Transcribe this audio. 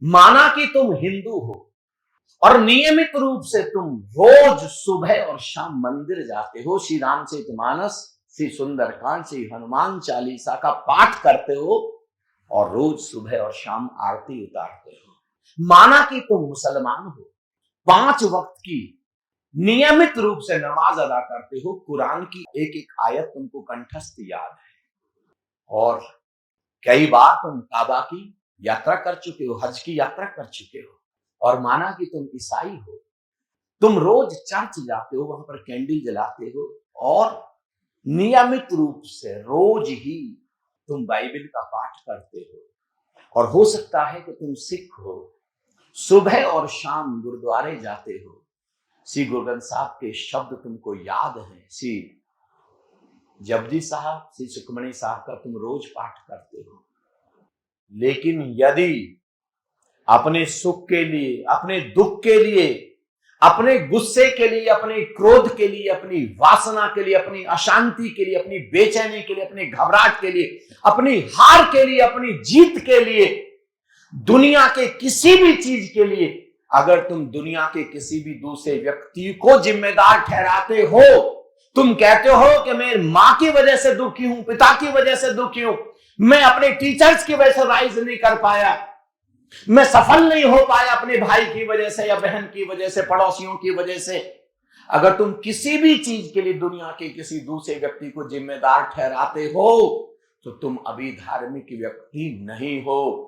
माना कि तुम हिंदू हो और नियमित रूप से तुम रोज सुबह और शाम मंदिर जाते हो, श्री रामचरितमानस, श्री सुंदरकांड, श्री हनुमान चालीसा का पाठ करते हो और रोज सुबह और शाम आरती उतारते हो। माना कि तुम मुसलमान हो, 5 वक्त की नियमित रूप से नमाज अदा करते हो, कुरान की एक एक आयत तुमको कंठस्थ याद है और कई बार तुम काबा की यात्रा कर चुके हो, हज की यात्रा कर चुके हो। और माना कि तुम ईसाई हो, तुम रोज चर्च जाते हो, वहां पर कैंडल जलाते हो और नियमित रूप से रोज ही तुम बाइबल का पाठ करते हो। और हो सकता है कि तुम सिख हो, सुबह और शाम गुरुद्वारे जाते हो, श्री गुरु ग्रंथ साहब के शब्द तुमको याद हैं, श्री जपजी साहब, श्री सुखमणी साहब का तुम रोज पाठ करते हो। लेकिन यदि अपने सुख के लिए, अपने दुख के लिए, अपने गुस्से के लिए, अपने क्रोध के लिए, अपनी वासना के लिए, अपनी अशांति के लिए, अपनी बेचैनी के लिए, अपनी घबराहट के लिए, अपनी हार के लिए, अपनी जीत के लिए, दुनिया के किसी भी चीज के लिए अगर तुम दुनिया के किसी भी दूसरे व्यक्ति को जिम्मेदार ठहराते हो, तुम कहते हो कि मैं मां की वजह से दुखी हूं, पिता की वजह से दुखी हूं, मैं अपने टीचर्स की वजह से राइज नहीं कर पाया, मैं सफल नहीं हो पाया अपने भाई की वजह से या बहन की वजह से, पड़ोसियों की वजह से, अगर तुम किसी भी चीज के लिए दुनिया के किसी दूसरे व्यक्ति को जिम्मेदार ठहराते हो तो तुम अभी धार्मिक व्यक्ति नहीं हो।